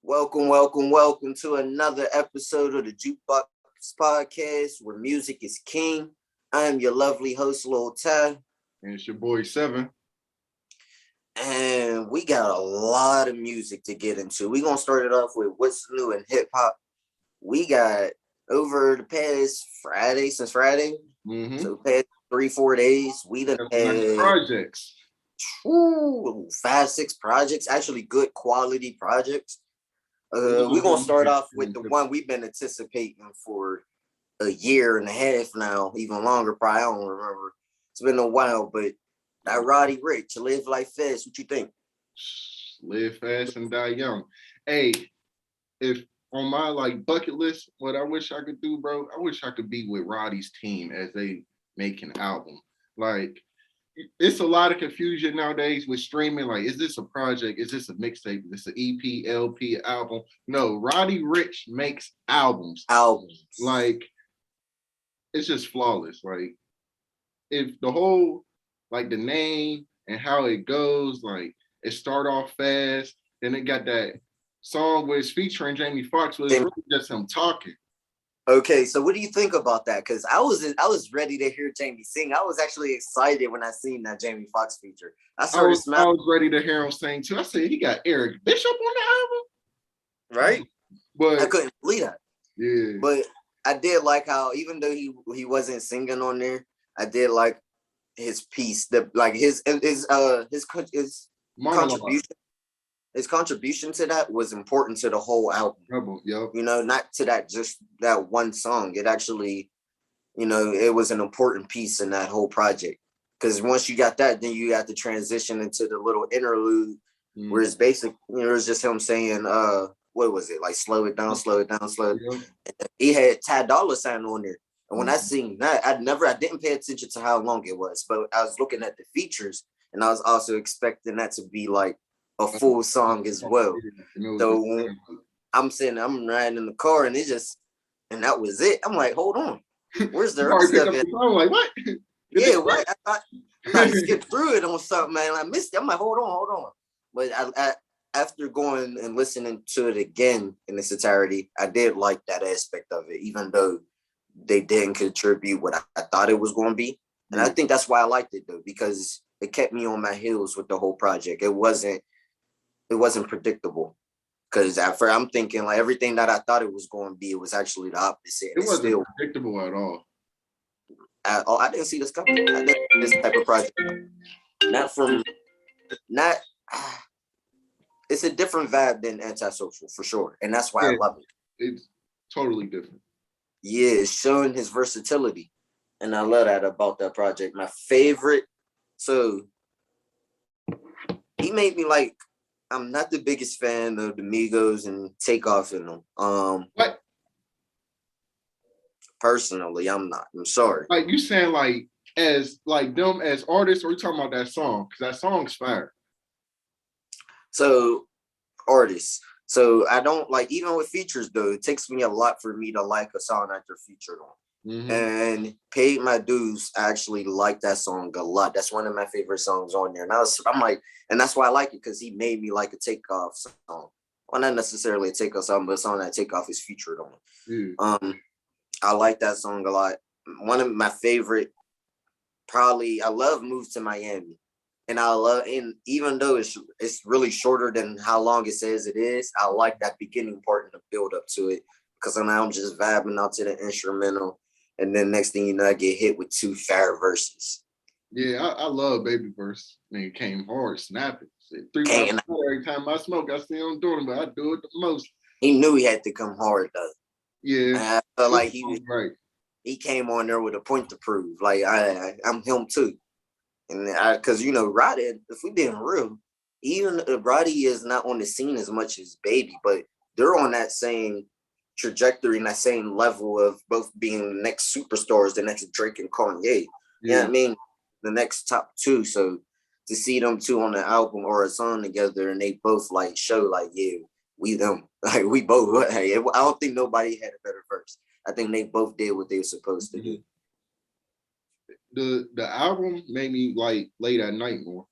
Welcome to another episode of the Jukebox podcast where music is king. I am your lovely host, Lil Ty. And it's your boy Seven. And we got a lot of music to get into. We're going to start it off with what's new in hip hop. We got over the past Friday, so the past 3-4 days, we done had projects. 5-6 projects, actually good quality projects. We're gonna start off with the one we've been anticipating for a year and a half now, even longer. Probably I don't remember. It's been a while, but that Roddy Ricch, Live Life Fast. What you think? Live fast and die young. Hey, if on my bucket list, what I wish I could do, bro, I wish I could be with Roddy's team as they make an album. It's a lot of confusion nowadays with streaming. Is this a project? Is this a mixtape? Is this an EP, LP, album? No, Roddy Ricch makes albums. It's just flawless. If the whole, the name and how it goes, it start off fast, then it got that song where it's featuring Jamie Foxx, where it's really just him talking. Okay, so what do you think about that? Because I was ready to hear Jamie sing. I was actually excited when I seen that Jamie Foxx feature. I was ready to hear him sing too. I said he got Eric Bishop on the album, right? But I couldn't believe that. Yeah, but I did like how even though he wasn't singing on there, I did like his piece. His contribution. His contribution to that was important to the whole album. Yep. Not to that one song. It actually, it was an important piece in that whole project. Because once you got that, then you got to transition into the little interlude where it's basic, it's just him saying, what was it? Slow it down, slow it down, slow it down. He had Ty Dolla $ign on there. And when I seen that, I didn't pay attention to how long it was, but I was looking at the features and I was also expecting that to be a full song as well. So I'm riding in the car and and that was it. I'm like, hold on, where's the rest of it? I'm like, what? Yeah, right. I skipped through it on something, man. I missed it. I'm like, hold on. But I after going and listening to it again in its entirety, I did like that aspect of it, even though they didn't contribute what I thought it was going to be. And I think that's why I liked it though, because it kept me on my heels with the whole project. It wasn't predictable, because at first I'm thinking everything that I thought it was going to be, it was actually the opposite. It wasn't predictable at all. I didn't see this coming. I didn't see this type of project. It's a different vibe than Antisocial for sure, and that's why I love it. It's totally different. Yeah, it's showing his versatility, and I love that about that project. My favorite, so he made me I'm not the biggest fan of the Migos and Takeoff in them. What? Personally, I'm not. I'm sorry. You saying as them as artists, or you talking about that song? Because that song's fire. So artists. So I don't even with features though. It takes me a lot for me to like a song that they're featured on. Mm-hmm. And Paid My Dues, I actually like that song a lot. That's one of my favorite songs on there. And I'm like, and that's why I like it, because he made me like a Takeoff song. Well, not necessarily a Takeoff song, but a song that Takeoff is featured on. Mm. I like that song a lot. One of my favorite, I love Move to Miami. And even though it's really shorter than how long it says it is, I like that beginning part and the build up to it, because now I'm just vibing out to the instrumental. And then next thing you know, I get hit with 2 fire verses. Yeah, I love Baby verse. It came hard, snapping. 3 months every time I smoke, I see him doing it, but I do it the most. He knew he had to come hard though. Yeah. And I felt like he came on there with a point to prove. I'm him too. And because Roddy, if we being real, even Roddy is not on the scene as much as Baby, but they're on that same trajectory and that same level of both being the next superstars, the next Drake and Kanye. You know what I mean? The next top 2. So to see them 2 on the album or a song together, and they both show we them. We both. I don't think nobody had a better verse. I think they both did what they were supposed to do. The album made me Late at Night more.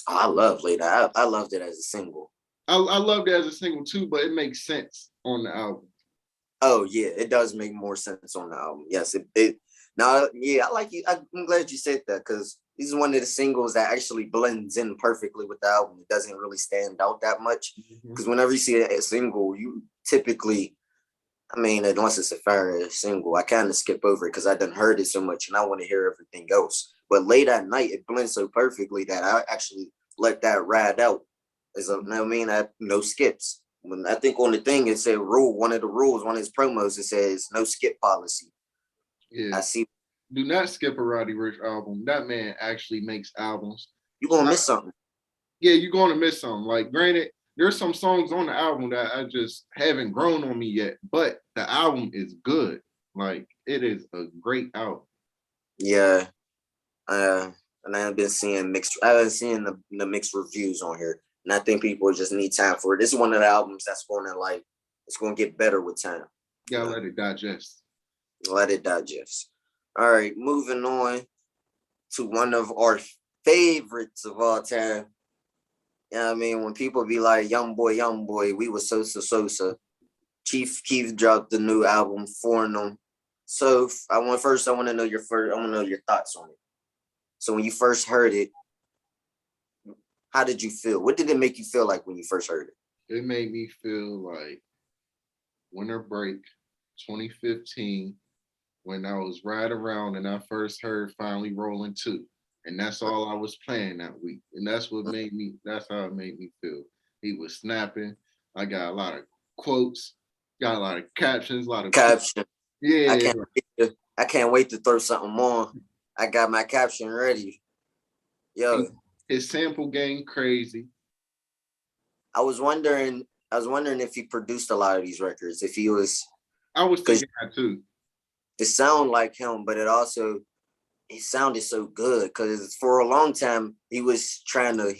Oh, I love Late. I loved it as a single. I love that as a single too, but it makes sense on the album. Oh yeah, it does make more sense on the album. Yes, it now yeah, I like you. I'm glad you said that because this is one of the singles that actually blends in perfectly with the album. It doesn't really stand out that much because whenever you see a single, you typically, I mean, unless it's a fire single, I kind of skip over it because I done heard it so much and I want to hear everything else. But late at night, it blends so perfectly that I actually let that ride out. As a, you know what I mean, no skips. When I think on the thing, it said rule, one of the rules, one of his promos, it says no skip policy. Yeah. I see. Do not skip a Roddy Ricch album. That man actually makes albums. You're going to miss something. Yeah, you're going to miss something. Like, granted, there's some songs on the album that I just haven't grown on me yet, but the album is good. Like, it is a great album. Yeah. And I've been seeing the mixed reviews on here. And I think people just need time for it. This is one of the albums that's going to like, it's going to get better with time. You gotta let it digest. Let it digest. All right, moving on to one of our favorites of all time. You know what I mean? When people be like, young boy, we was Sosa. Chief Keef dropped the new album, Foreign them. So I want to know your thoughts on it. So when you first heard it, how did you feel? What did it make you feel like when you first heard it? It made me feel like winter break 2015 when I was right around and I first heard Finally Rolling 2. And that's all I was playing that week. And that's how it made me feel. He was snapping. I got a lot of quotes, got a lot of captions, a lot of caption. Yeah. I can't wait to throw something more. I got my caption ready. Yo. His sample game crazy. I was wondering if he produced a lot of these records. If he was, I was thinking that too. It sounded like him, but he sounded so good because for a long time he was trying to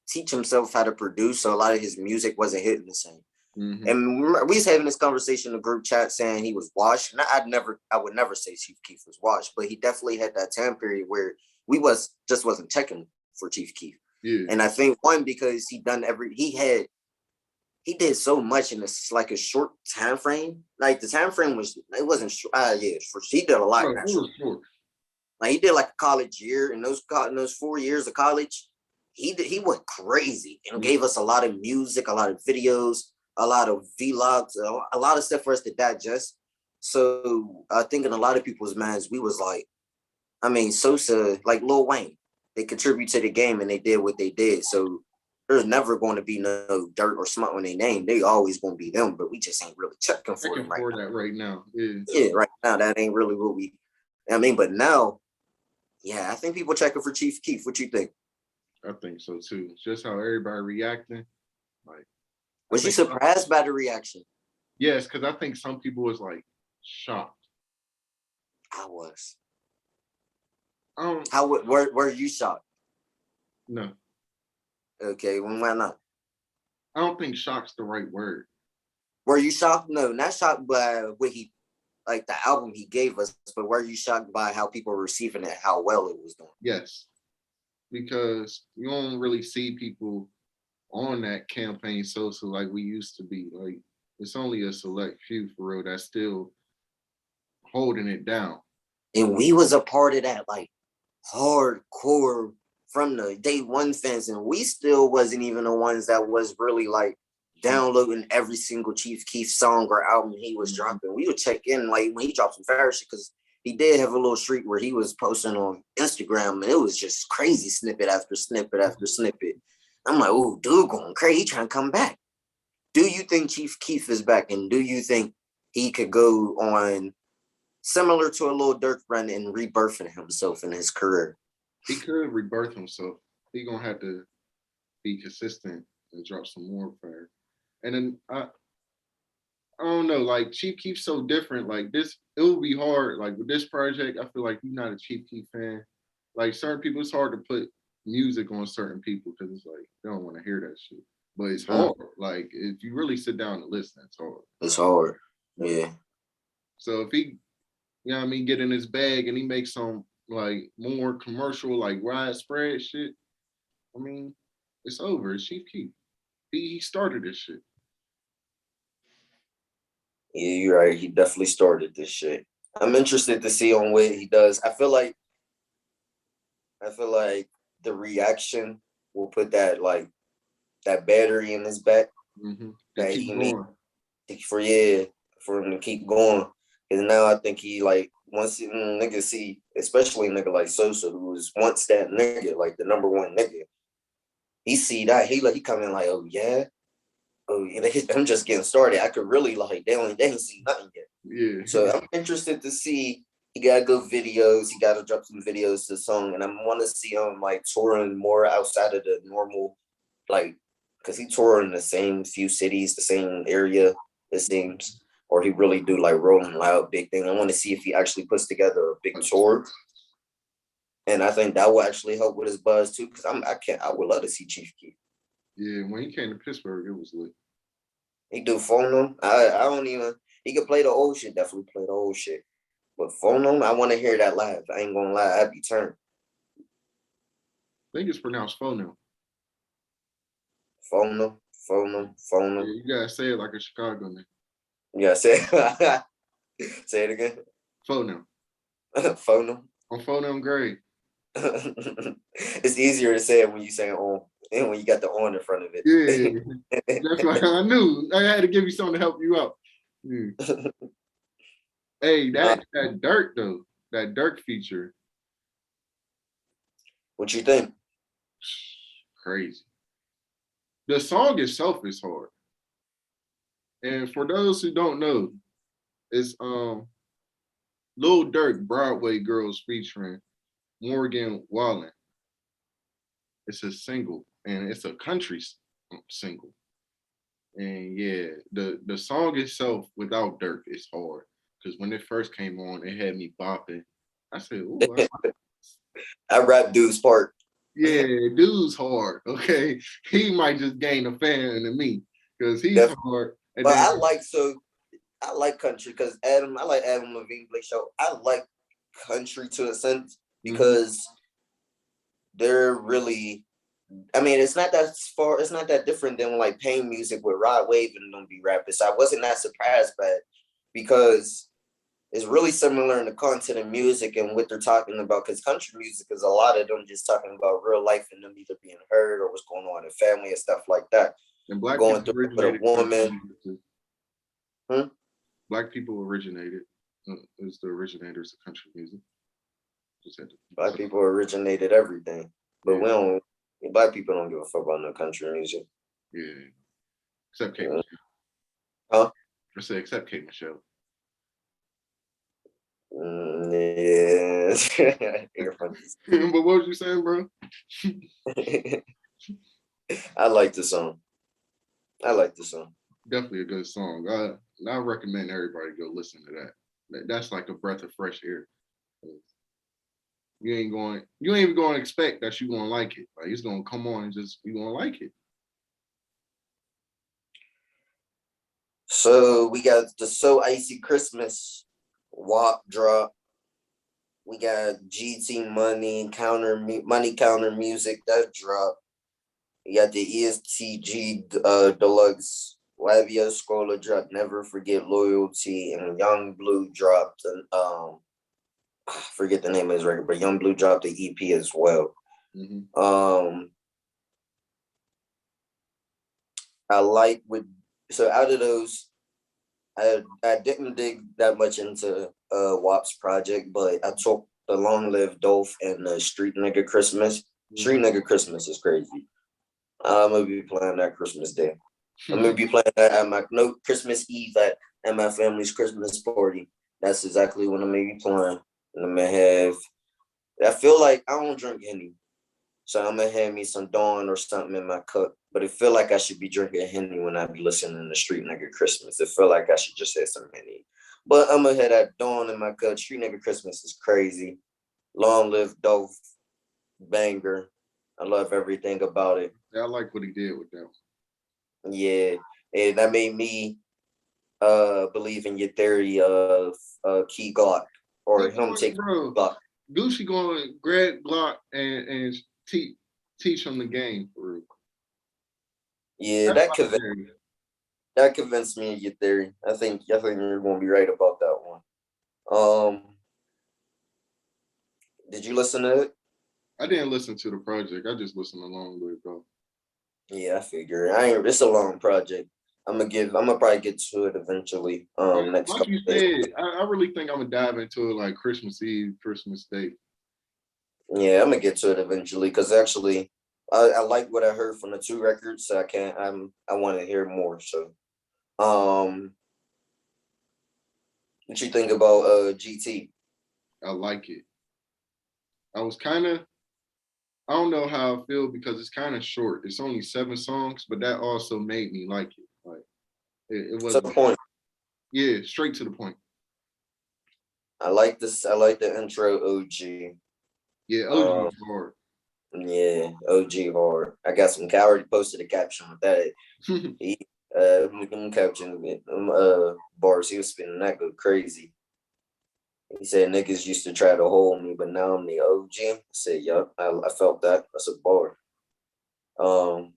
teach himself how to produce, so a lot of his music wasn't hitting the same. Mm-hmm. And we was having this conversation in the group chat saying he was washed. And I would never say Chief Keef was washed, but he definitely had that time period where we wasn't checking for Chief Keef. Yeah. And I think one, because he did so much in this like a short time frame. Like the time frame wasn't short. He did a lot. Short. Like he did like a college year, and those 4 years of college, he went crazy and gave us a lot of music, a lot of videos, a lot of vlogs, a lot of stuff for us to digest. So I think in a lot of people's minds, we was like, I mean, Sosa, like Lil Wayne, they contribute to the game and they did what they did. So there's never going to be no dirt or smut on their name. They always going to be them, but we just ain't really checking for them right now. Yeah, right now that ain't really what we. I mean, but now, yeah, I think people checking for Chief Keef. What you think? I think so too. Just how everybody reacting. Like, was you surprised by the reaction? Yes, because I think some people was like shocked. I was. Were you shocked? No. Okay, well, why not? I don't think shock's the right word. Were you shocked? No, not shocked by what he, like the album he gave us, but were you shocked by how people were receiving it, how well it was doing? Yes, because you don't really see people on that campaign Sosa like we used to be. Like, it's only a select few for real that's still holding it down. And we was a part of that, like, hardcore from the day one fans, and we still wasn't even the ones that was really like downloading every single Chief Keef song or album he was dropping. We would check in like when he dropped some fire shit, because he did have a little streak where he was posting on Instagram and it was just crazy snippet after snippet after snippet. I'm like, oh, dude going crazy, he trying to come back. Do you think Chief Keef is back, and do you think he could go on similar to a Lil Durk run and rebirthing himself in his career? He could rebirth himself. He gonna have to be consistent and drop some more fire. And then I don't know, like Chief Keef's so different. Like this, it will be hard. Like with this project, I feel like you're not a Chief Keef fan. Like certain people, it's hard to put music on certain people because it's like they don't want to hear that shit. But it's hard. Like if you really sit down and listen, it's hard. It's hard. Yeah. So if he, you know what I mean, get in his bag and he makes some like more commercial, like widespread shit, I mean, it's over. It's Chief Keef. He started this shit. Yeah, you're right. He definitely started this shit. I'm interested to see on what he does. I feel like the reaction will put that battery in his back To that keep he going. for him to keep going. Because now I think he like once niggas see, especially a nigga like Sosa, who was once that nigga, like the number one nigga. He see that he come in like, oh yeah, I'm just getting started. I could really like they ain't see nothing yet. Yeah. So I'm interested to see. He got good videos. He got to drop some videos to the song, and I want to see him like touring more outside of the normal, like, because he toured in the same few cities, the same area, it seems, or he really do like Rolling Loud big thing. I want to see if he actually puts together a big tour, and I think that will actually help with his buzz too. Because I would love to see Chief Keef. Yeah, when he came to Pittsburgh, it was lit. He do phone him. I don't even. He could play the old shit. Definitely play the old shit. But phone him, I want to hear that live. I ain't gonna lie, I'd be turned. I think it's pronounced phono. Phone him, phone him, phone Yeah, him. you gotta say it like a Chicago nigga. Yeah, say say it again. Phono. Phone him. On phono grade. It's easier to say it when you say on and when you got the on in front of it. Yeah, that's why I knew I had to give you something to help you out. Yeah. Hey, that Dirk though, that Dirk feature, What you think? crazy. The song itself is hard, and for those who don't know, it's Lil Durk Broadway Girls featuring Morgan Wallen. It's a single, and it's a country single. And yeah, the song itself without Dirk is hard because when it first came on, it had me bopping. I said, "Ooh, I rap dude's part. yeah, dude's hard." Okay, he might just gain a fan of me because he's Definitely. hard. And But then I like country because I like Adam Levine Blake Show. I like country to a sense because they're really I mean, it's not that far. It's not that different than like pain music with Rod Wave and them be rapping. So I wasn't that surprised by it because it's really similar in the content of music and what they're talking about. Because country music is a lot of them just talking about real life and them either being hurt or what's going on in family and stuff like that. and black Going people through it with a originated country woman. music too. Hmm? Black people originated is the originators of country music. Just had to, Black people originated everything, but yeah, we don't. Black people don't give a fuck about no country music. yeah. Except Kate Michelle. Huh? I said except Kate Michelle. Yeah. But what was you saying, bro? I like the song. I like the song. Definitely a good song. I recommend everybody go listen to that. That's like a breath of fresh air. You ain't even going to expect that you're going to like it. Like it's going to come on and just you going to like it. So we got the So Icy Christmas WAP drop. We got GT Money Money Counter Music that drop. We got the ESTG Deluxe Labia Scroller drop. Never Forget Loyalty, and Young Blue dropped. And I forget the name of his record, but Young Blue dropped the EP as well. I like so out of those, I didn't dig that much into WAP's project, but I took the Long Live Dolph and the Street Nigga Christmas. Street Nigga Christmas is crazy. I'm gonna be playing that Christmas Day. I'm gonna be playing that at my Christmas Eve at my family's Christmas party. That's exactly what I'm gonna be playing. And I'm gonna have. I feel like I don't drink Henny, so I'm gonna have me some Dawn or something in my cup. But it feel like I should be drinking Henny when I be listening to Street Nigga Christmas. It feel like I should just have some Henny. But I'm gonna have that Dawn in my cup. Street Nigga Christmas is crazy. Long Live Dolph, banger. I love everything about it. Yeah, I like what he did with that one. Yeah, and that made me believe in your theory of Key Glock or him taking Glock. Gucci going to grab Glock and teach him the game for real. Yeah, That's my theory. that convinced me of your theory. I think you're gonna be right about that one. Did you listen to it? I didn't listen to the project. I just listened along with it, bro. Yeah, I figure. I ain't. It's a long project. I'm gonna probably get to it eventually. Yeah, Next like couple you days. said, I really think I'm gonna dive into it like Christmas Eve, Christmas Day. Yeah, I'm gonna get to it eventually because actually, I like what I heard from the two records. So I can't. I want to hear more. So, um, what you think about GT? I like it. I was kind of, I don't know how I feel because it's kind of short. It's only 7 songs, but that also made me like it. Like it To the wasn't, point. yeah, straight to the point. I like this. I like the intro. OG. Yeah, OG Um, is hard. yeah, OG hard. I got some. I already posted a caption with that. He caption bars. He was spinning that go crazy. He said niggas used to try to hold me, but now I'm the OG. I said, yup, I felt that. That's a bar. Um,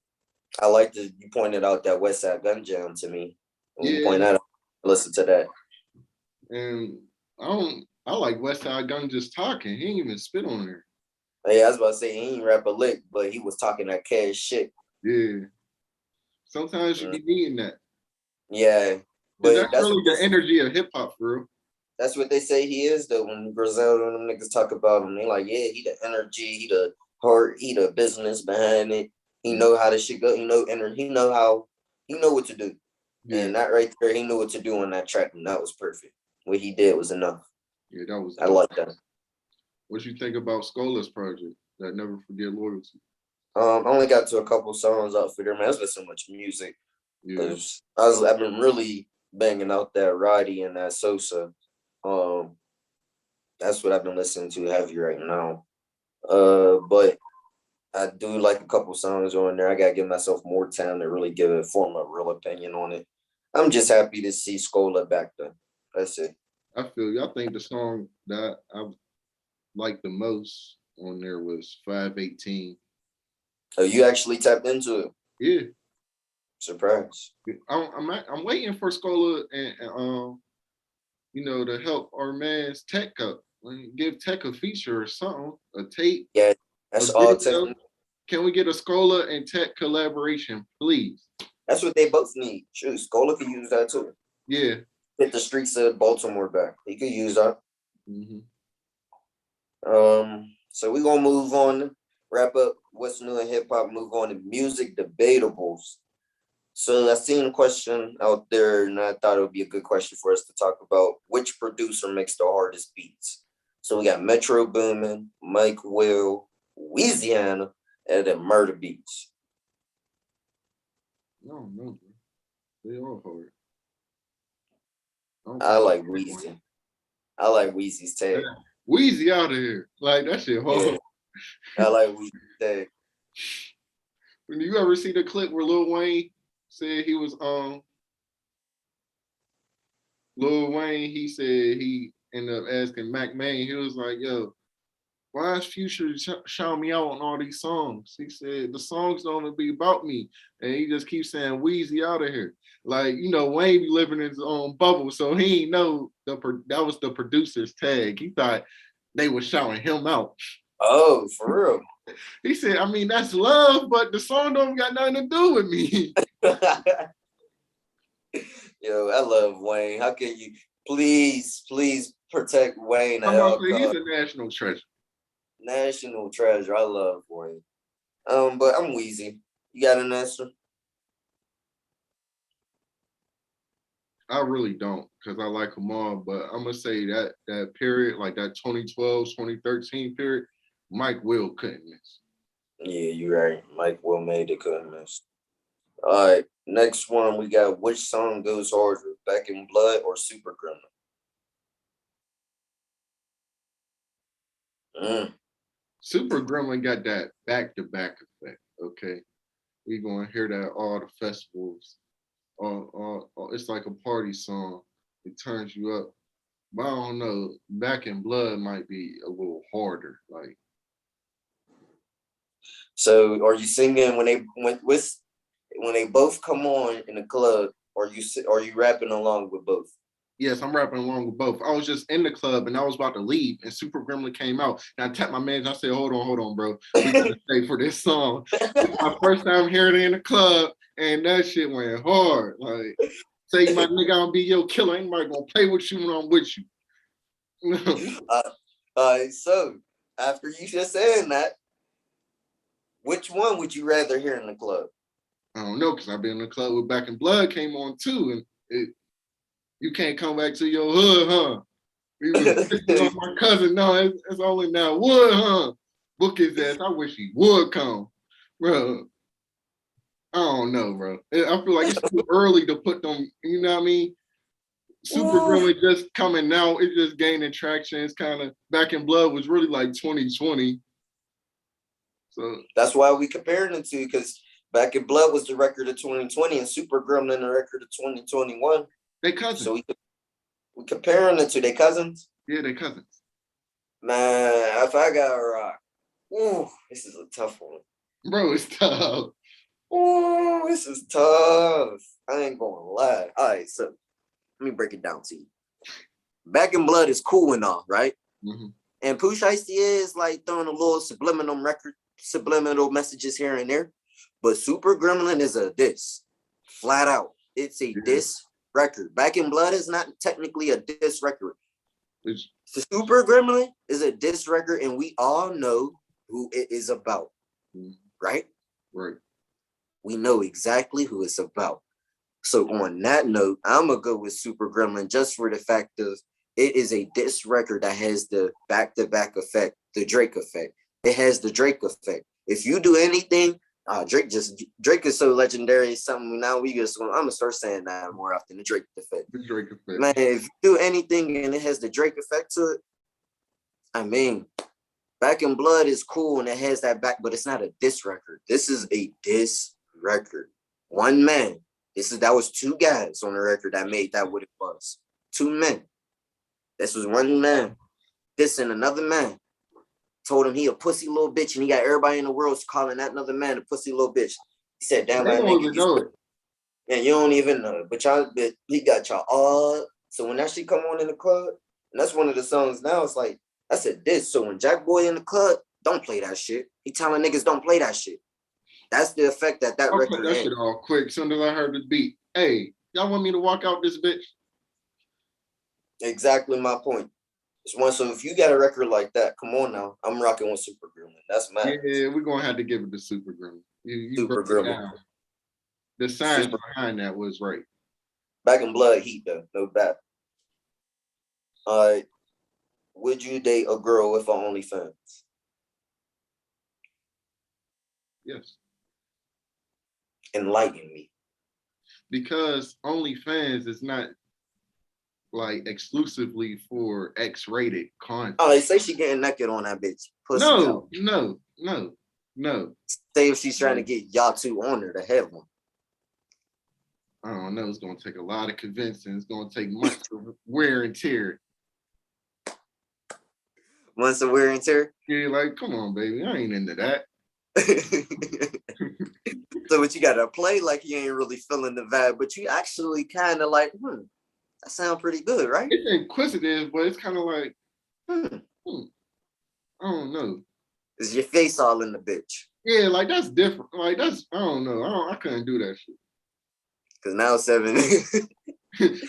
I like that you pointed out that West Side Gun Jam to me. When you point Yeah, that out, listen to that. and I like West Side Gun just talking. He ain't even spit on there. Hey, I was about to say he ain't rap a lick, but he was talking that cash shit. Yeah. Sometimes you Mm, be needing that. yeah, Cause but that's really the energy of hip hop, bro. that's what they say he is though. When Brazil and them niggas talk about him, they like, yeah, he the energy, he the heart, he the business behind it. He Yeah. know how the shit go. He know energy. He know what to do. Yeah. And that right there, he knew what to do on that track, and that was perfect. What he did was enough. Yeah, that was I dope. like that. What you think about Scola's project? That Never Forget Loyalty. I only got to a couple songs out for there, man. There's been so much music Yeah. because I've been really banging out that Roddy and that Sosa. Um, that's what I've been listening to heavy right now. But I do like a couple songs on there. I gotta give myself more time to really form a real opinion on it. I'm just happy to see Scola back then. That's it. I feel you. I think the song that I liked the most on there was 518. Oh, you actually tapped into it. Yeah. Surprise. I'm waiting for Scola and to help our man's Tech up. Give Tech a feature or something, a tape, Yeah, a that's all. video. Can we get a Scola and Tech collaboration, please? That's what they both need. Shoot, Scola could use that too. Yeah. Hit the streets of Baltimore back. He could use that. Mm-hmm. So we're gonna move on, wrap up what's new in hip hop, move on to music debatables. So I seen a question out there, and I thought it would be a good question for us to talk about which producer makes the hardest beats. So we got Metro Boomin, Mike Will, Louisiana, and then Murder Beats. No, no, bro. They all hard. I don't I think like Weezy. I like Weezy's tag. Weezy out of here. Like that shit Yeah, hard. I like Weezy's tag. When you ever see the clip where Lil Wayne said he was Lil Wayne, he said he ended up asking Mac Main, he was like, yo, why is Future shouting me out on all these songs? He said the songs don't be about me. And he just keeps saying Weezy out of here. Like, Wayne be living in his own bubble. So he ain't know that was the producer's tag. He thought they were shouting him out. Oh, for real. He said, I mean, that's love, but the song don't got nothing to do with me. Yo, I love Wayne. How can you please protect Wayne at I'm about all to say he's costs? a national treasure. National treasure. I love Wayne. But I'm Wheezy. You got an answer? I really don't because I like them all, but I'm gonna say that period, like that 2012, 2013 period, Mike Will couldn't miss. Yeah, you're right. Mike Will made it, couldn't miss. All right, next one we got which song goes harder, Back in Blood or Super Criminal? Mm. Super Gremlin got that back-to-back effect. Okay, we gonna hear that all the festivals. It's like a party song. It turns you up. But I don't know. Back in Blood might be a little harder. Like, So are you singing when they went with when they both come on in the club, or you rapping along with both? Yes, I'm rapping along with both. I was just in the club and I was about to leave, and Super Gremlin came out. And I tapped my man and I said, hold on, bro. We gotta stay for this song. It's my first time hearing it in the club, and that shit went hard. Like, say my nigga, I'll be your killer. Ain't nobody gonna play with you when I'm with you. So after you just saying that, which one would you rather hear in the club? I don't know, because I've been in the club with Back in Blood came on too, and you can't come back to your hood, huh? We was my cousin. No, it's only now Wood, huh? Book his ass. I wish he would come, bro. I don't know, bro. I feel like it's too early to put them. You know what I mean? Super Gremlin just coming now. It's just gaining traction. It's kind of Back in Blood was really like 2020. So that's why we comparing the two, because Back in Blood was the record of 2020 and Super Gremlin the record of 2021. They cousins. So we comparing the two. They cousins? Yeah, they cousins. Man, if I got a rock, this is a tough one. Bro, it's tough. Ooh, this is tough. I ain't gonna lie. All right, so let me break it down to you. Back in Blood is cool and all, right? Mm-hmm. And Pooh Shiesty is like throwing a little subliminal messages here and there. But Super Gremlin is a diss. Flat out. It's a diss record. Back in Blood is not technically a diss record. The Super Gremlin is a diss record, and we all know who it is about. Right? Right. We know exactly who it's about. So on that note, I'm going to go with Super Gremlin just for the fact of it is a diss record that has the back-to-back effect, the Drake effect. It has the Drake effect. If you do anything, Drake is so legendary. It's something now I'm gonna start saying that more often. The Drake effect. The Drake effect. Man, if you do anything and it has the Drake effect to it, I mean, Back in Blood is cool and it has that back, but it's not a diss record. This is a diss record. One man. That was two guys on the record that made that what it was. Two men. This was one man dissing another man. Told him he a pussy little bitch, and he got everybody in the world calling that another man a pussy little bitch. He said, damn, my nigga. Know it. And you don't even know it. But he got y'all all. So when that shit come on in the club, and that's one of the songs now, it's like, that's a diss. So when Jack Boy in the club, don't play that shit. He telling niggas don't play that shit. That's the effect that record put that shit all quick. Soon as I heard the beat, hey, y'all want me to walk out this bitch? Exactly my point. It's one. So if you got a record like that, come on now. I'm rocking with Super Gremlin. That's mad. Yeah, we're gonna have to give it to Super Gremlin. You Super Gremlin. The science behind that was right. Back in Blood heat though, no bad. Would you date a girl with an OnlyFans? Yes. Enlighten me. Because OnlyFans is not like exclusively for X-rated content. Oh, they say she getting naked on that bitch. Pussy no. Say if she's trying to get y'all two on her to have one. I don't know. It's gonna take a lot of convincing. It's gonna take months of wear and tear. Months of wear and tear? Yeah, like, come on, baby. I ain't into that. So what you gotta play like you ain't really feeling the vibe, but you actually kind of like, that sounds pretty good, right? It's inquisitive, but it's kind of like, I don't know. Is your face all in the bitch? Yeah, like that's different. Like I don't know. I couldn't do that shit. Cause now 7.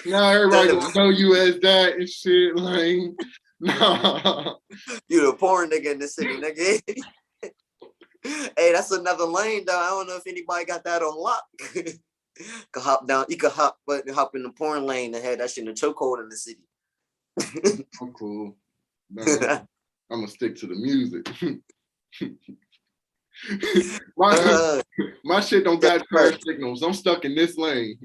Now everybody gonna know you as that and shit. Like, nah. You the porn nigga in the city, nigga. Hey, that's another lane though. I don't know if anybody got that on lock. Could hop down. You could hop in the porn lane and have that shit in the chokehold in the city. I'm cool. No, I'm gonna stick to the music. my shit don't got turn signals. I'm stuck in this lane.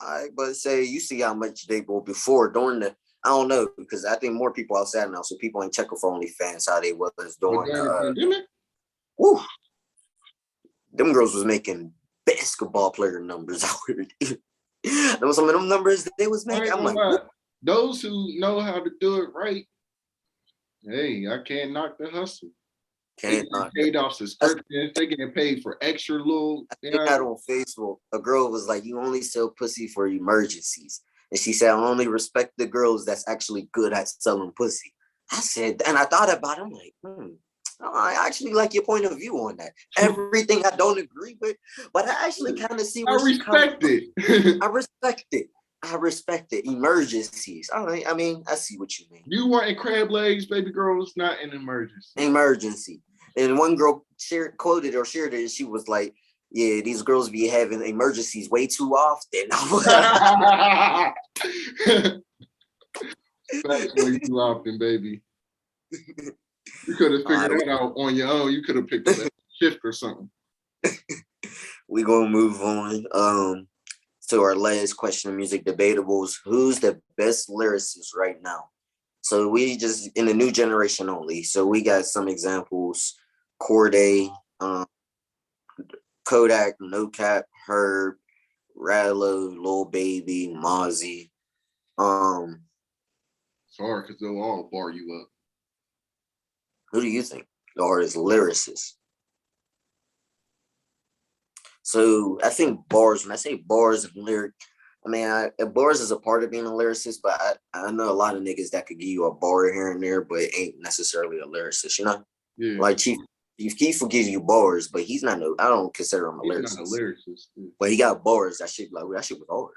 All right, but say you see how much they were before during the. I don't know, because I think more people outside now, so people ain't checking for OnlyFans how they was during the pandemic. Woo, them girls was making basketball player numbers out here. There was some of them numbers that they was making. I'm like, those who know how to do it right, hey, I can't knock the hustle. They getting Cannot. paid off subscriptions. They getting paid for extra little. I think that on Facebook, a girl was like, "You only sell pussy for emergencies," and she said, "I only respect the girls that's actually good at selling pussy." I said, and I thought about it. I'm like, I actually like your point of view on that. Everything I don't agree with, but I actually kind of see where she comes from. I respect it. I respect it. Emergencies. All right. I mean, I see what you mean. You wanting crab legs, baby girl, is not an emergency. Emergency. And one girl quoted it. She was like, "Yeah, these girls be having emergencies way too often." That's way too often, baby. You could have figured that out on your own. You could have picked a shift or something. We're gonna move on. To our last question of music debatables. Who's the best lyricist right now? So we just in the new generation only. So we got some examples: Corday, Kodak, No Cap, Herb, Rallo, Lil Baby, Mozzie. Sorry, because they'll all bar you up. Who do you think the hardest lyricist? So I think bars, when I say bars and lyric, I mean, bars is a part of being a lyricist, but I know a lot of niggas that could give you a bar here and there, but ain't necessarily a lyricist, you know? Yeah. Like Chief Keef will give you bars, but he's not I don't consider him a lyricist. Not a lyricist. Yeah. But he got bars. That shit was hard.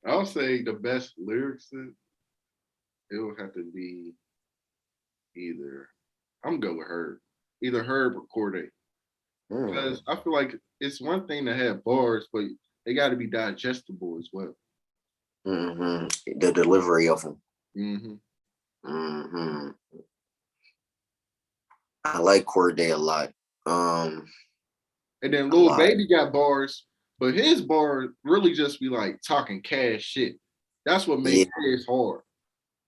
I'll say the best lyricist, it would have to be I'm gonna go with Herb. Either Herb or Corday. Because I feel like it's one thing to have bars, but they got to be digestible as well. The delivery of them. I like Corday a lot. And then Lil Baby got bars, but his bar really just be like talking cash shit. That's what makes it hard.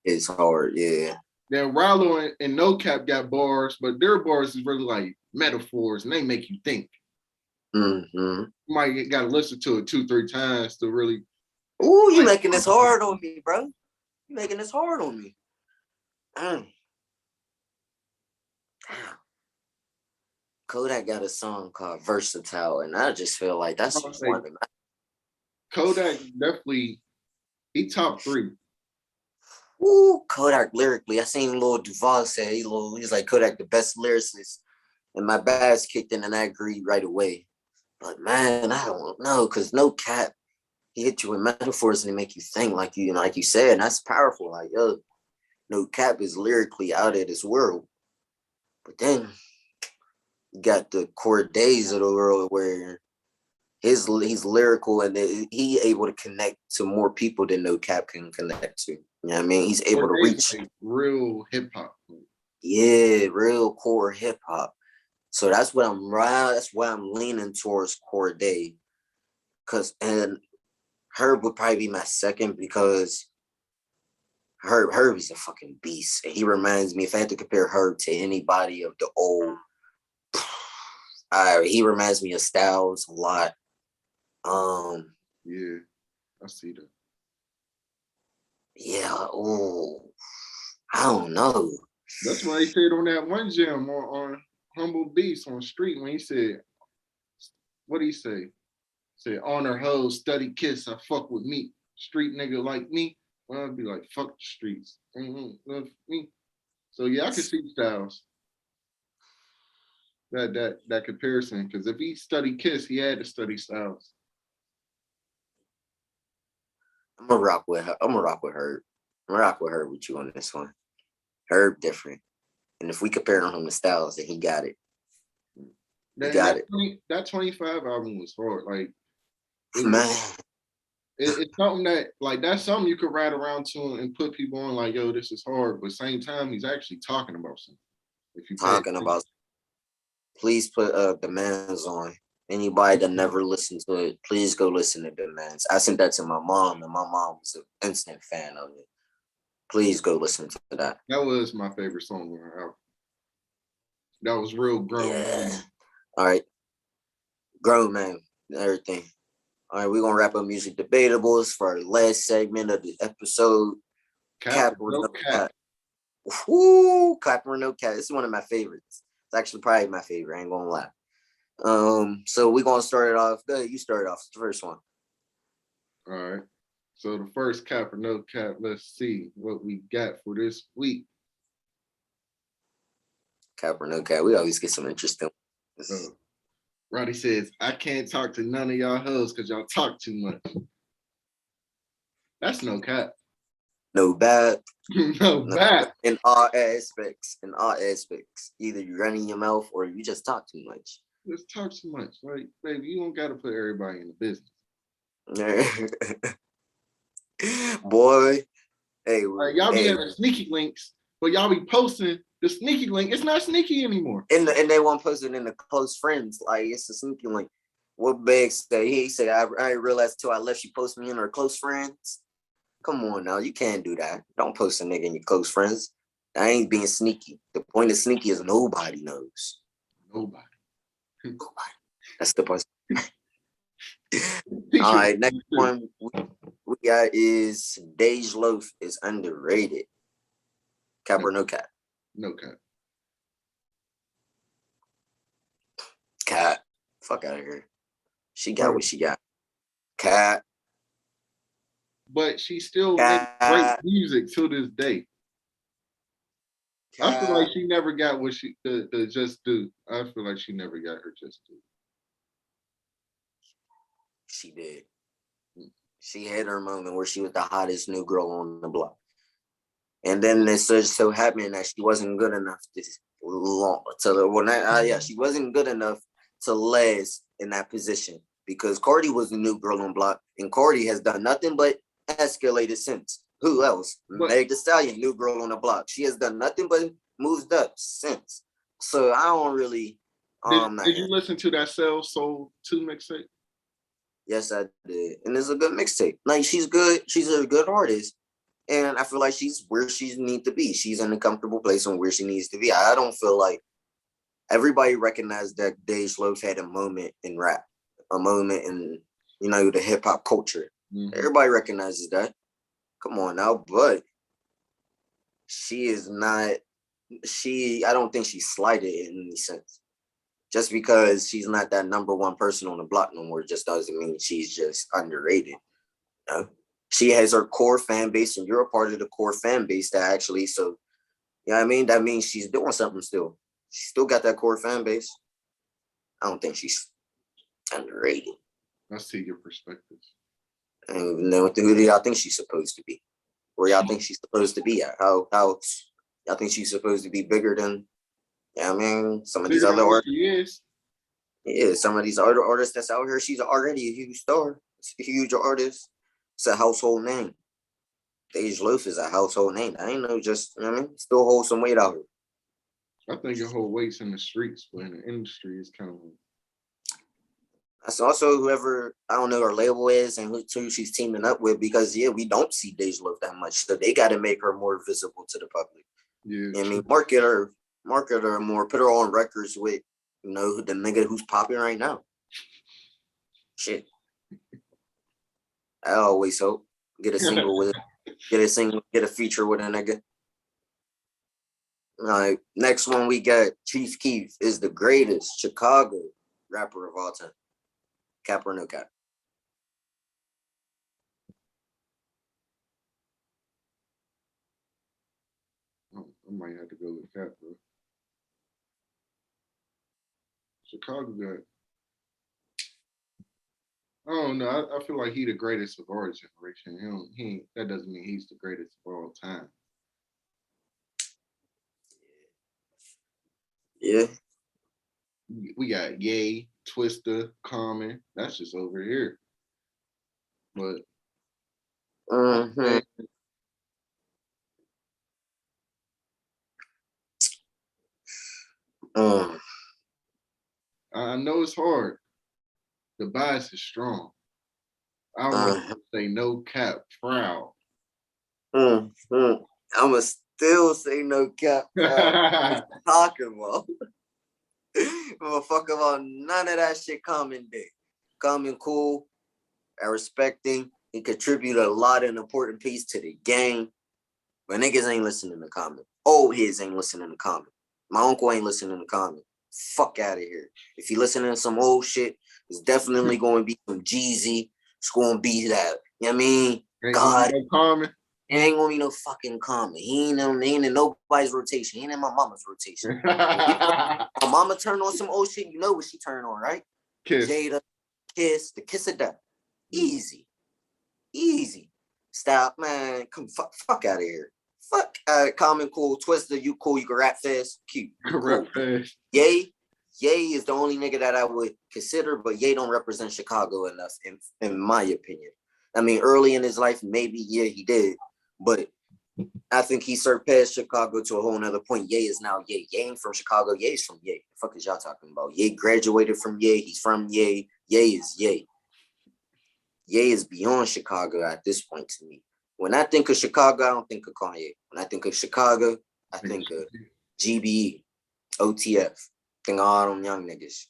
It's hard, yeah. Then Rallo and No Cap got bars, but their bars is really like metaphors, and they make you think. You might got to listen to it 2-3 times to really. Ooh, you making this hard on me, bro. You making this hard on me. Damn. Kodak got a song called Versatile, and I just feel like that's just one of them. Kodak definitely, he top 3. Ooh, Kodak lyrically. I seen Lil Duval say he's like Kodak the best lyricist. And my bass kicked in and I agreed right away. But man, I don't know, because No Cap, he hit you with metaphors and they make you think like you said, and that's powerful. Like, yo, No Cap is lyrically out of this world. But then you got the Cordays of the world where he's lyrical and he able to connect to more people than No Cap can connect to. You know what I mean? He's able to reach like real hip hop. Yeah, real core hip hop. So that's what that's why I'm leaning towards Corday. And Herb would probably be my second because Herb is a fucking beast. And he reminds me, if I had to compare Herb to anybody of the old, he reminds me of Styles a lot. Yeah, I see that. Yeah, I don't know. That's why he said on that one jam on Humble Beast on Street when he said, what did he say? Said, on her hoes, study kiss, I fuck with me. Street nigga like me. Well, I'd be like, fuck the streets. Love me. So yeah, I can see Styles. That comparison. Because if he studied Kiss, he had to study Styles. I'm gonna rock with Herb. I'm gonna rock with Herb with you on this one. Herb different. And if we compare him to Styles, then he got it. That 25 album was hard. Like, it's something that, like, that's something you could ride around to and put people on, like, yo, this is hard. But same time, he's actually talking about something. If you please put Demands on. Anybody that never listened to it, please go listen to Demands. I sent that to my mom, and my mom was an instant fan of it. Please go listen to that. That was my favorite song on her album. That was real grown. Yeah. All right. Grown man and everything. All right, we're gonna wrap up music debatables for our last segment of the episode. Cap or no cap. Woo, Cap or no cap. This is one of my favorites. It's actually probably my favorite. I ain't gonna lie. So we're gonna start it off. Go ahead, you start off the first one. All right. So the first cap or no cap, let's see what we got for this week. Cap or no cap, we always get some interesting. Roddy says, I can't talk to none of y'all hoes because y'all talk too much. That's no cap. No bad. No bad. In all aspects. In all aspects. Either you're running your mouth or you just talk too much. Just talk too much. Like, baby, you don't gotta put everybody in the business. Boy. Hey, like, y'all be having sneaky links, but y'all be posting the sneaky link. It's not sneaky anymore. And they won't post it in the close friends. Like, it's a sneaky link. What Big said, he said, I realized till I left she post me in her close friends. Come on now, you can't do that. Don't post a nigga in your close friends. I ain't being sneaky. The point of sneaky is nobody knows. Nobody. That's the point. All right, next one we got is Dej Loaf is underrated. Cap or no cap? No cap. Cap. Fuck out of here. She got what she got. Cap. But she still makes great music to this day. I feel like she never got what she the just do. I feel like she never got her just due. She did. She had her moment where she was the hottest new girl on the block. And then it just so happened that she wasn't good enough she wasn't good enough to last in that position because Cardi was the new girl on the block, and Cardi has done nothing but escalated since. Who else? Meg Thee Stallion, new girl on the block. She has done nothing but moved up since. So I don't really. Did you listen to that Cell Soul 2 mixtape? Yes, I did, and it's a good mixtape. Like, she's good. She's a good artist. And I feel like she's where she needs to be. She's in a comfortable place and where she needs to be. I don't feel like everybody recognized that Dej Loaf had a moment in rap, a moment in, the hip hop culture. Mm-hmm. Everybody recognizes that. Come on now, but she is not. I don't think she's slighted in any sense. Just because she's not that number one person on the block no more, just doesn't mean she's just underrated. She has her core fan base, and you're a part of the core fan base that actually, so, you know what I mean? That means she's doing something still. She still got that core fan base. I don't think she's underrated. I see your perspective. And then who do y'all think she's supposed to be? Where y'all think she's supposed to be at? How y'all think she's supposed to be bigger than, some of these other artists? Yeah, some of these other artists that's out here, she's already a huge star. It's a huge artist. It's a household name. Dej Loaf is a household name. I ain't know just, still hold some weight out here. I think your whole weight's in the streets, but in the industry is kind of. That's also whoever, I don't know, her label is and who she's teaming up with, because, we don't see Dej Loaf that much. So they got to make her more visible to the public. Yeah. Market her more, put her on records with, the nigga who's popping right now. Shit. I always hope get a single with it, get a feature with a nigga. All right, next one we got Chief Keef is the greatest Chicago rapper of all time. Cap or no cap? I might have to go with cap, bro. Chicago got. I don't know. I feel like he's the greatest of our generation. That doesn't mean he's the greatest of all time. Yeah. We got Ye, Twista, Common. That's just over here. But I know it's hard. The bias is strong. I want to say no cap, proud. I'ma still say no cap, proud. Talking about. I'm gonna fuck about none of that shit Common did. Common cool. I respect him. He contributed a lot of an important piece to the game. But niggas ain't listening to Common. Old heads ain't listening to Common. My uncle ain't listening to Common. Fuck out of here. If he listening to some old shit, it's definitely going to be some Jeezy. It's going to be that. You know what I mean? Ain't God. no Common. It ain't going to be no fucking Common. He ain't in nobody's rotation. He ain't in my mama's rotation. My mama turned on some old shit. You know what she turned on, right? Kiss. Jada, Kiss, the Kiss of Death. Easy. Stop, man. Come fuck out of here. Fuck. Common, cool. Twister, you cool. You can rap fast. Cute. Rap fast. Ye is the only nigga that I would consider, but Ye don't represent Chicago enough, in my opinion. I mean, early in his life, maybe, yeah, he did. But I think he surpassed Chicago to a whole nother point. Ye is now Ye. Ye ain't from Chicago. Ye is from Ye. The fuck is y'all talking about? Ye graduated from Ye. He's from Ye. Ye is Ye. Ye is beyond Chicago at this point to me. When I think of Chicago, I don't think of Kanye. When I think of Chicago, I think of GBE, OTF. Think of all them young niggas.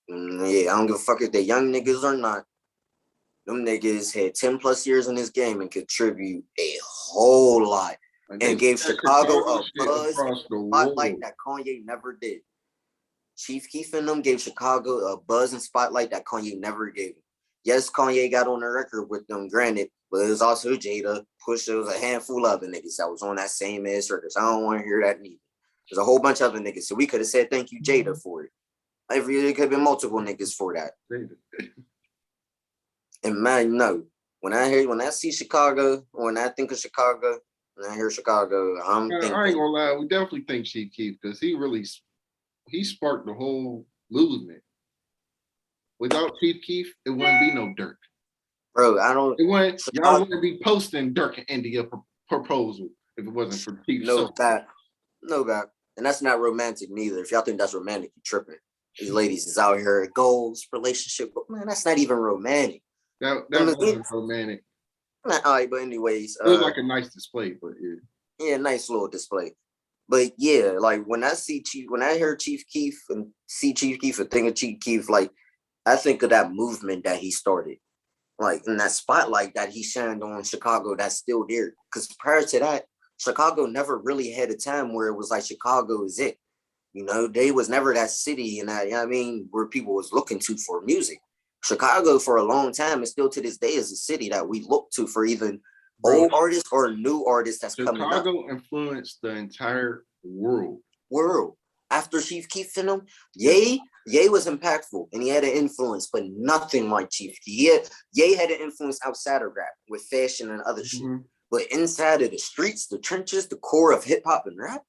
Yeah, I don't give a fuck if they young niggas or not. Them niggas had 10 plus years in this game and contribute a whole lot. And gave Chicago a buzz spotlight that Kanye never did. Chief Keef and them gave Chicago a buzz and spotlight that Kanye never gave him. Yes, Kanye got on the record with them, granted, but it was also Jada, Pusha. It was a handful of other niggas that was on that same ass record. So I don't want to hear that neither. There's a whole bunch of other niggas. So we could have said thank you, Jada, for it. It could have been multiple niggas for that. And man, no. When I see Chicago, when I think of Chicago, when I hear Chicago, I'm thinking. I ain't gonna lie, we definitely think Chief Keef because he sparked the whole movement. Without Chief Keef, it wouldn't be no Dirk. Bro, I don't. Y'all wouldn't be posting Dirk and India proposal if it wasn't for Chief. No bad. And that's not romantic neither. If y'all think that's romantic, you tripping. These ladies is out here, goals, relationship, but man, that's not even romantic. That wasn't romantic. All right, but anyways, it was like a nice display, but yeah, nice little display. But yeah, like when I hear Chief Keef and see Chief Keef and think of Chief Keef, like I think of that movement that he started, like in that spotlight that he shined on Chicago that's still there. Because prior to that, Chicago never really had a time where it was like Chicago is it. You know, they was never that city and that, you know what I mean, where people was looking to for music. Chicago for a long time and still to this day is a city that we look to for even old artists or new artists that's coming up. Chicago influenced the entire world. After Chief Keef and them, Ye was impactful and he had an influence, but nothing like Chief Keef. Ye had an influence outside of rap with fashion and other shit. But inside of the streets, the trenches, the core of hip hop and rap,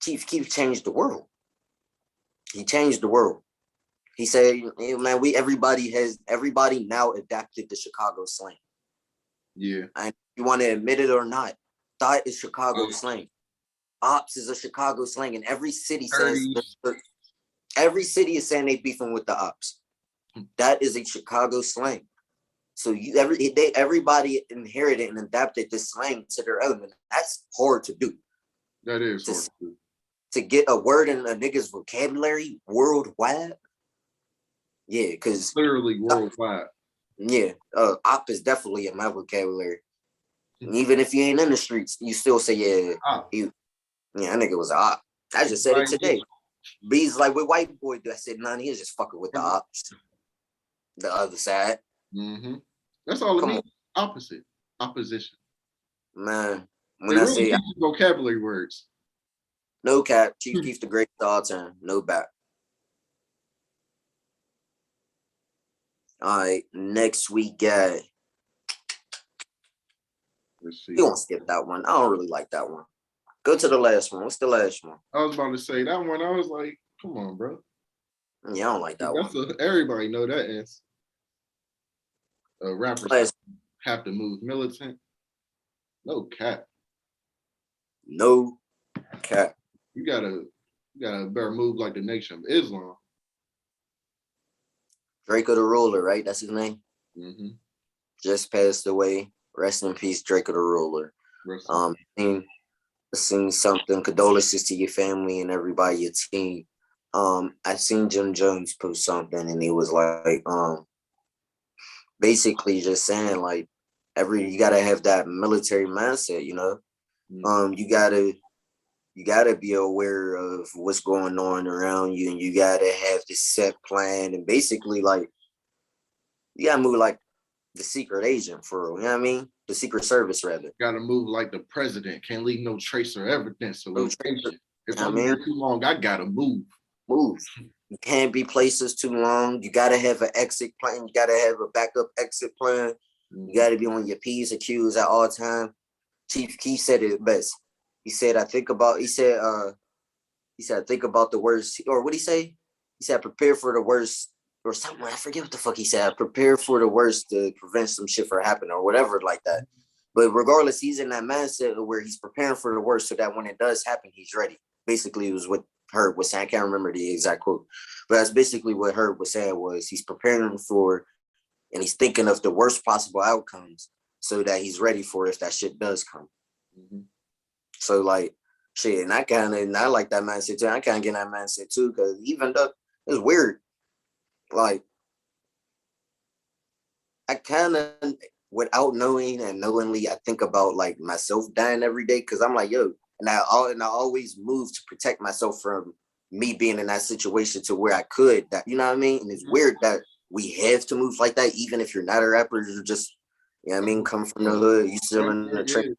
Chief Keef changed the world. He changed the world. He said, hey, man, everybody now adapted to Chicago slang. Yeah. And you want to admit it or not, that is Chicago slang. Ops is a Chicago slang, and every city is saying they beefing with the ops. That is a Chicago slang. So everybody inherited and adapted this slang to their element. That's hard to do. That is hard to do. To get a word in a nigga's vocabulary worldwide. Yeah, because literally worldwide. Yeah, op is definitely in my vocabulary. Even if you ain't in the streets, you still say that nigga was an op. I just said it today. B's like what white boy do. I said, nah, he was just fucking with the ops. The other side. That's all it means. Opposite. Opposition. Man, when they really teach vocabulary words. No cap. Chief Keef the greatest of all time. No back. All right, next we got. Let's see. You won't skip that one. I don't really like that one. Go to the last one. What's the last one? I was about to say that one. I was like, come on, bro. Yeah, I don't like that one. Everybody know that is. Rappers have to move militant. No cap. No cap. You gotta better move like the Nation of Islam. Draco the Ruler, right? That's his name. Just passed away. Rest in peace, Draco the Ruler. I seen something. Condolences to your family and everybody, your team. I seen Jim Jones post something, and he was like, basically just saying like, you gotta have that military mindset, you know. You you gotta be aware of what's going on around you, and you gotta have this set plan, and basically like you gotta move like the secret agent for real. You know what I mean? The Secret Service rather. Gotta move like the president. Can't leave no trace or evidence or location. If You know I'm here too long, I gotta move. Move. You can't be places too long. You gotta have an exit plan. You gotta have a backup exit plan. You gotta be on your P's and Q's at all time. Chief Keef said it best. He said, I think about the worst, or what he say? He said, prepare for the worst or something. I forget what the fuck he said. Prepare for the worst to prevent some shit from happening or whatever like that. But regardless, he's in that mindset where he's preparing for the worst so that when it does happen, he's ready. Basically, it was what Herb was saying. I can't remember the exact quote, but that's basically what Herb was saying was he's preparing for and he's thinking of the worst possible outcomes so that he's ready for if that shit does come. Mm-hmm. So like shit, and I like that mindset too. I kind of get that mindset too, because even though it's weird, like I kind of without knowing and knowingly, I think about like myself dying every day because I'm like, yo, and I always move to protect myself from me being in that situation to where I could, that you know what I mean? And it's weird that we have to move like that, even if you're not a rapper, you're just, you know what I mean, come from the hood, you still in the train,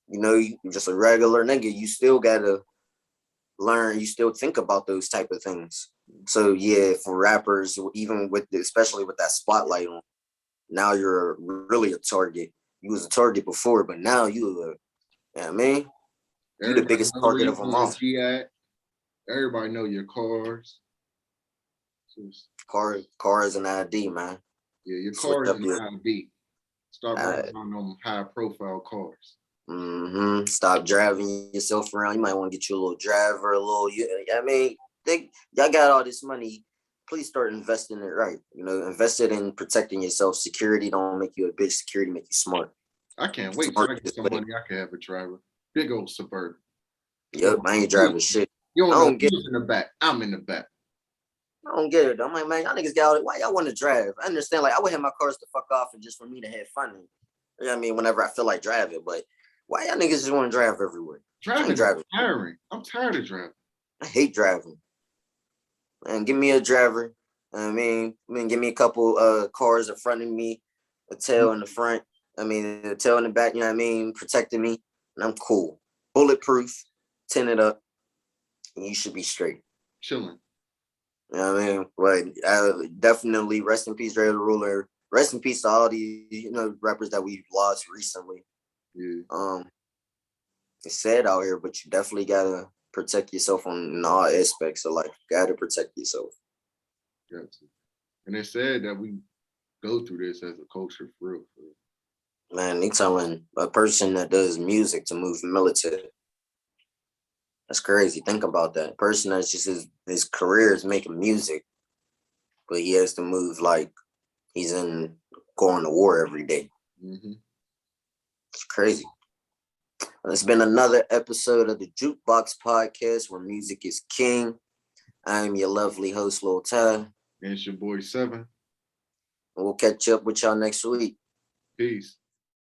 you know, you're just a regular nigga, you still gotta learn, you still think about those type of things. So yeah, for rappers, even with especially with that spotlight on, now you're really a target. You was a target before, but now you know what I mean? You the biggest target of them all. Everybody know your cars. Cars and ID, man. Yeah, your cars and ID. Start working on them high profile cars. Mm-hmm. Stop driving yourself around. You might want to get you a little driver, a little. I mean, y'all got all this money. Please start investing it right. You know, invest it in protecting yourself. Security don't make you a bitch. Security make you smart. I can't wait till I get some money. I can have a driver. Big old Suburban. Yep, I ain't driving shit. You don't get in the back. I'm in the back. I don't get it. I'm like, man, y'all niggas got it. Why y'all want to drive? I understand. Like, I would have my cars to fuck off and just for me to have fun. You know what I mean? Whenever I feel like driving, but why y'all niggas just want to drive everywhere? Driving is tiring. I'm tired of driving. I hate driving. Man, give me a driver. I mean, give me a couple cars in front of me, a tail in the front. I mean, a tail in the back. You know what I mean? Protecting me, and I'm cool. Bulletproof, tinted up, and you should be straight. Chilling. You know what I mean? But definitely rest in peace, Dre the Ruler. Rest in peace to all the rappers that we've lost recently. Yeah. It's sad out here, but you definitely gotta protect yourself in all aspects of life. You gotta protect yourself. Gotcha. And it's sad that we go through this as a culture for real. Man, they telling a person that does music to move military. That's crazy. Think about that. A person that's just his career is making music, but he has to move like he's going to war every day. Mm-hmm. It's crazy. It's been another episode of the Jukebox Podcast where music is king. I am your lovely host, Lil Ty. And it's your boy 7. We'll catch up with y'all next week. Peace.